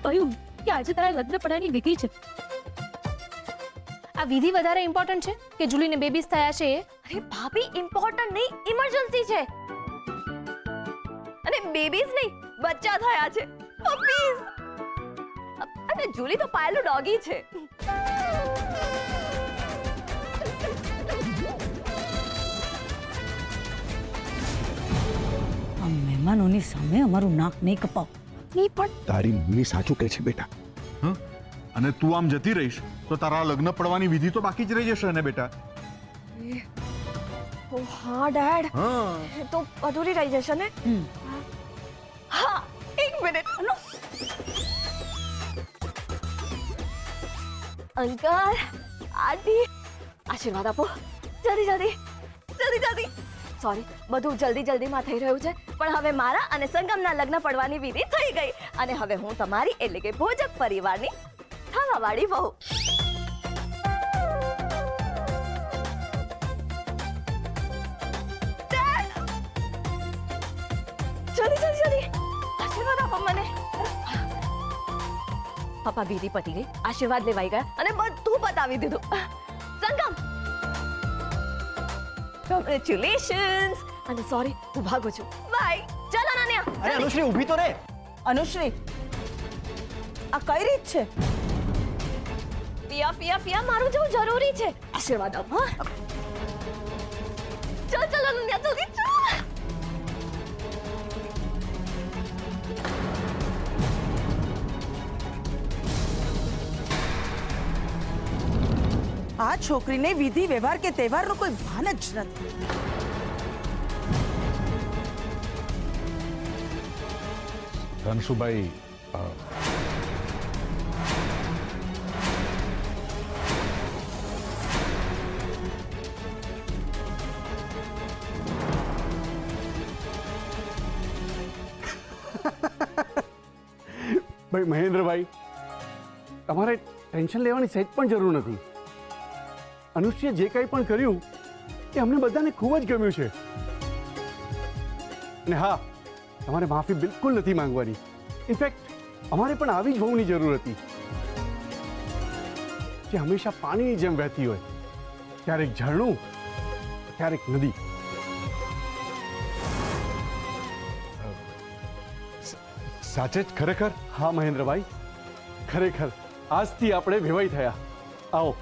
કહ્યું કે આજે તારા લગ્ન પડવાની વિધિ છે. આ વિધિ વધારે ઇમ્પોર્ટન્ટ છે કે જુલીને બેબીઝ થયા છે એ? અરે ભાભી, ઇમ્પોર્ટન્ટ નહીં, ઇમરજન્સી છે. અને બેબીઝ નહીં, બચ્ચા થયા છે, પપીઝ. અને જુલી તો પાયલું ડોગી છે. આ મહેમાનોની સામે અમારું નાક નહીં કપાવ. નહીં પણ તારી મમ્મી સાચું કહે છે બેટા. અને તું આમ જતી રહીશ તો તારા લગ્ન પડવાની વિધિ તો બાકી જ રહી જશે ને બેટા. ઓ હા ડેડ, તો અધૂરી રહી જશે ને. હા, એક મિનિટ. અંકલ, આંટી, આશીર્વાદ આપો. જલ્દી જલ્દી જલ્દી જલ્દી. સોરી, બધું જલ્દી જલ્દીમાં થઈ રહ્યું છે, પણ હવે મારા અને સંગમના લગ્ન પડવાની વિધિ થઈ ગઈ અને હવે હું તમારી એટલે કે ભોજક પરિવારની થાવાવાળી વહુ. જલ્દી જલ્દી જલ્દી આશીર્વાદ આપો મને. પપ્પા, વિધિ પતી ગઈ, આશીર્વાદ લેવાઈ ગયા અને બધું બતાવી દીધું. સંગમ, કોંગ્રેચ્યુલેશન્સ. અને સોરી, હું ભાગું છું. બાય. ચાલો નાન્યા. અરે અનુશ્રી, ઊભી તો રે. અનુશ્રી, આ કઈ રીત છે? પિયા પિયા પિયા, મારું જવું જરૂરી છે. આશીર્વાદ આપ. હા, ચલ ચલો નાન્યા, જલ્દી ચલ. આ છોકરીને વિધિ વ્યવહાર કે તહેવારનો કોઈ ભાન જ નથી. ધનસુભાઈ, ભાઈ મહેન્દ્રભાઈ, તમારે ટેન્શન લેવાની સહેજ પણ જરૂર નથી. અનુશ્રીએ જે કંઈ પણ કર્યું એ અમને બધાને ખૂબ જ ગમ્યું છે. અને હા, તમારે માફી બિલકુલ નથી માંગવાની. ઇનફેક્ટ અમારે પણ આવી જ વહુની જરૂર હતી, જે હંમેશા પાણીની જેમ વહેતી હોય, ક્યારેક ઝરણું, ક્યારેક નદી. સાચે જ ખરેખર? હા મહેન્દ્રભાઈ, ખરેખર આજથી આપણે ભેવાઈ થયા. આવો,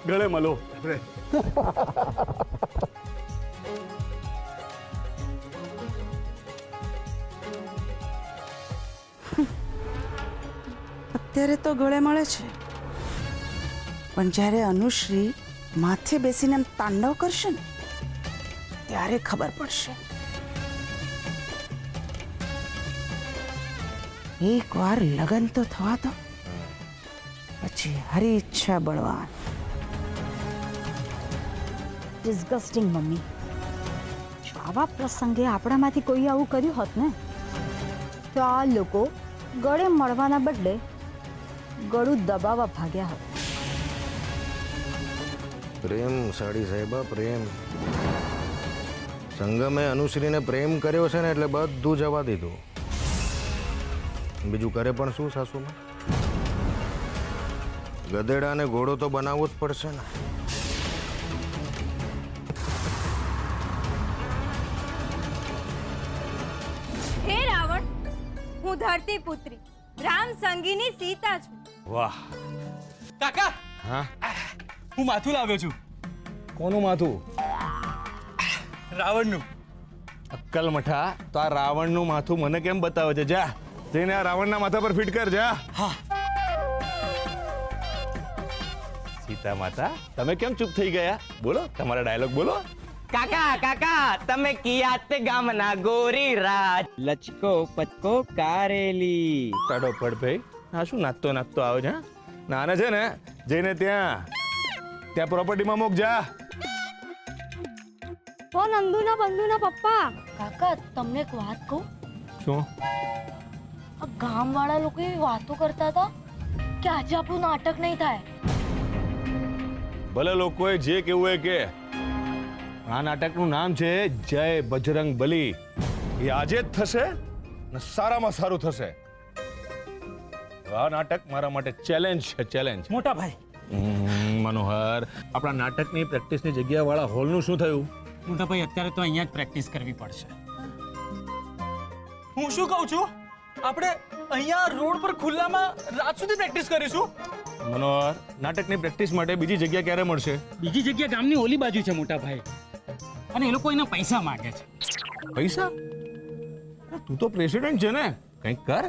ગળે મળો. અત્યારે તો ગળે મળે છે, પણ જ્યારે અનુશ્રી માથે બેસીને એમ તાંડવ કરશે ને ત્યારે ખબર પડશે. એકવાર લગ્ન તો થવા દો, પછી હરી ઈચ્છા બળવાન. ડિસ્ગસ્ટિંગ મમ્મી. જો આવા પ્રસંગે આપણામાંથી કોઈ આવું કર્યું હોત ને તો આ લોકો ગળે મળવાના બદલે ગળું દબાવવા ભાગ્યા હોત. પ્રેમ સાડી સાહેબા, પ્રેમ. સંગમે અનુશ્રીને પ્રેમ કર્યો છે ને એટલે બધું જવા દીધું. બીજું કરે પણ શું સાસુમાં? ગધેડા અને ઘોડો તો બનાવવો જ પડશે ને. હે રાવણ, હું ધરતી પુત્રી રામ સંગીની સીતા છું. વાહ કાકા, હા, હું માથું લાવ્યો છું. કોનું માથું? રાવણનું. અક્કલ મઠા, તો આ રાવણનું માથું મને કેમ બતાવે છે? જા જઈને આ રાવણના માથા પર ફિટ કર. જા. હા. સીતા માતા, તમે કેમ ચૂપ થઈ ગયા? બોલો, તમારા ડાયલોગ બોલો. કાકા કાકા, તમે કિયા તે ગામના ગોરી રાજ લચકો પચકો કારેલી. તાડો પડ ભાઈ, આ શું નાચતો નાચતો આવે છે? નાને છે ને, જઈને ત્યાં પ્રોપર્ટીમાં મોક. જા. ઓ નંદુના બંધુના પપ્પા. કાકા, તમને એક વાત કહું? શું? આ ગામવાળા લોકો એવી વાતો કરતા હતા કે આજે આપણું નાટક નહીં થાય. ભલે લોકોએ જે કેવું હોય કે, આ નાટકનું નામ છે જય બજરંગ બલી. એ આજે જ થશે ને સારામાં સારું થશે. આ નાટક મારા માટે ચેલેન્જ છે, ચેલેન્જ. મોટા ભાઈ, મનોહર, આપણા નાટકની પ્રેક્ટિસની જગ્યાવાળા હોલનું શું થયું? મોટા ભાઈ અત્યારે તો અહીંયા જ પ્રેક્ટિસ કરવી પડશે. હું શું કહું છું, આપણે અહીંયા રોડ પર ખુલ્લામાં રાત સુધી પ્રેક્ટિસ કરીશું. મનોહર, નાટકની પ્રેક્ટિસ માટે બીજી જગ્યા ક્યારે મળશે? બીજી જગ્યા ગામની ઓલી બાજુ છે મોટા ભાઈ, અને એ લોકો એના પૈસા માંગે છે. પૈસા? તું તો પ્રેસિડેન્ટ છે ને, કંઈક કર.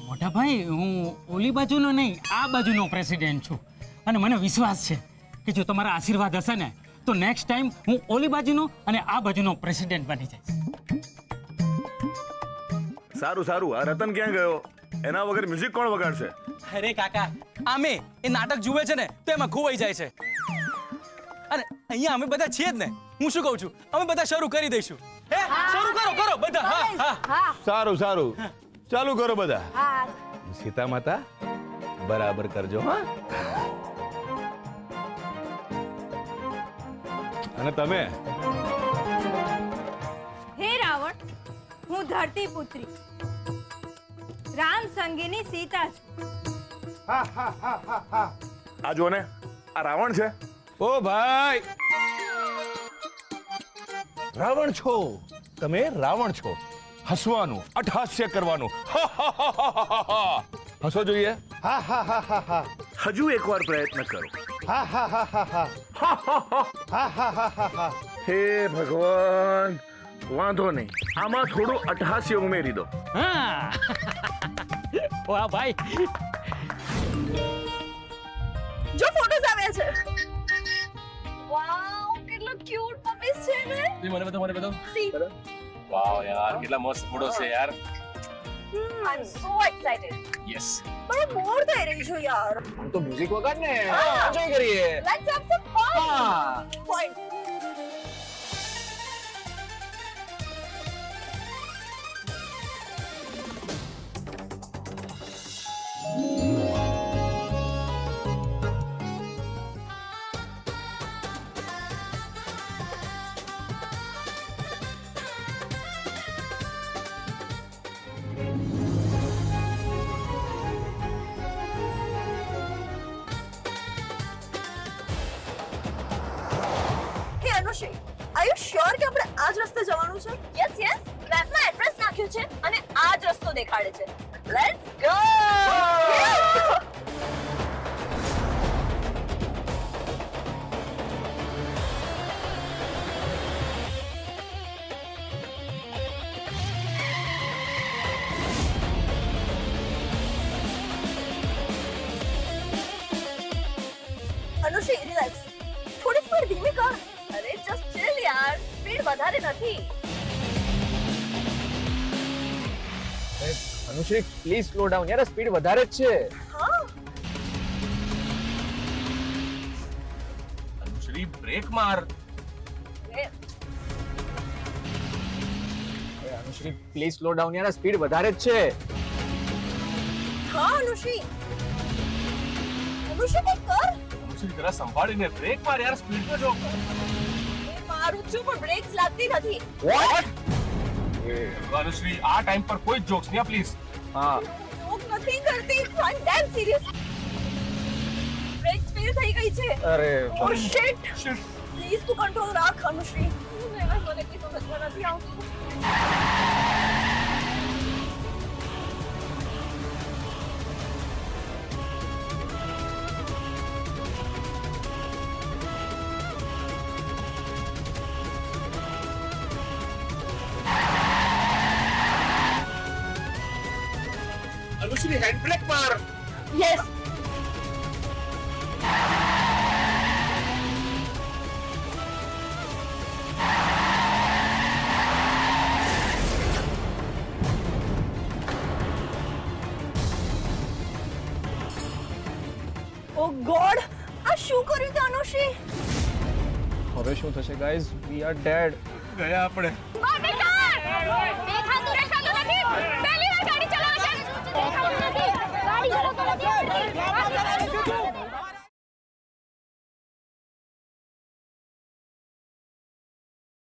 મોટા ભાઈ, હું ઓલી બાજુનો નહીં, આ બાજુનો પ્રેસિડેન્ટ છું, અને મને વિશ્વાસ છે કે જો તમારા આશીર્વાદ હશે ને તો નેક્સ્ટ ટાઈમ હું ઓલી બાજુનો અને આ બાજુનો પ્રેસિડેન્ટ બની જઈશ. સારું સારું, આ રતન ક્યાં ગયો? એના વગર મ્યુઝિક કોણ વગાડશે? અરે કાકા, આમે એ નાટક જુએ છે ને તો એમાં ખોવાઈ જાય છે. અને અહીંયા અમે બધા છીએ જ ને. હું શું કહું છું, અમે બધા શરૂ કરી દઈશું. હે, શરૂ કરો બધા. હા હા, સારું સારું, ચાલુ કરો બધા. સીતા માતા, બરાબર કરજો. હા, અને તમે? હે રાવણ, હું ધરતી પુત્રી રામ સંગીની સીતા છું. આ જો ને, આ રાવણ છે. ઓ ભાઈ, રાવણ છો તમે? રાવણ છો? હસવાનું, અટહાસ્ય કરવાનું. હસો જોઈએ. હજુ એકવાર પ્રયત્ન કરો. હે ભગવાન, વાંધો નહીં, આમાં થોડું અટહાસ્ય ઉમેરી દો. હા. વાહ ભાઈ, જો ફોટોસ આવ્યા છે. વાવ, કેટલો ક્યુટ પપીસ છે ને. મને બધો. See. વાવ યાર, કેટલા મસ્ત ફોટો છે યાર. I'm so excited. યસ. પણ બોર થઈ રહી છું યાર. હું તો મ્યુઝિક વગાડ ને, એન્જોય કરીએ. Let's have some fun. Point. Are you sure કે આપણે આ જ રસ્તે જવાનું છે? યસ યસ, મેપમાં એડ્રેસ નાખ્યું છે અને આ જ રસ્તો દેખાડે છે. Let's go. અનુશ્રી, રિલેક્સ. થોડી સ્પીડ ધીમી કર. અરે જસ્ટ ચિલ યાર, સ્પીડ વધારે નથી. અનુશ્રી, પ્લીઝ સ્લો ડાઉન યાર, સ્પીડ વધારે જ છે. હા, અનુશ્રી, બ્રેક માર. અનુશ્રી, પ્લીઝ સ્લો ડાઉન યાર, સ્પીડ વધારે જ છે. હા અનુશ્રી. અનુશ્રી કંઈક કર. અનુશ્રી, જરા સંભાળીને બ્રેક માર યાર, સ્પીડ તો જો. મારું છું પણ બ્રેક્સ લાગતી નથી. વોટ? અનુશ્રી, આ ટાઈમ પર કોઈ જોક્સ નહીં પ્લીઝ. હા, જોક નથી કરતી, આઈ એમ ડેમ સિરિયસ. બ્રેક્સ ફેલ થઈ ગઈ છે. અરે ઓ શિટ. પ્લીઝ તું કંટ્રોલ રાખ અનુશ્રી. મને કઈ સમજમાં નથી આવતું. અનુશ્રી, હેન્ડ બ્રેક માર. યસ. ઓ ગોડ, આ શું કર્યું તે અનુશ્રી? હવે શું થશે ગાઈઝ? We are dead. ગયા આપણે. દેખાતું નથી. પહેલી વાર ગાડી ચલાવે છે. દેખાતું નથી. ગાડી ચલાવતો નથી.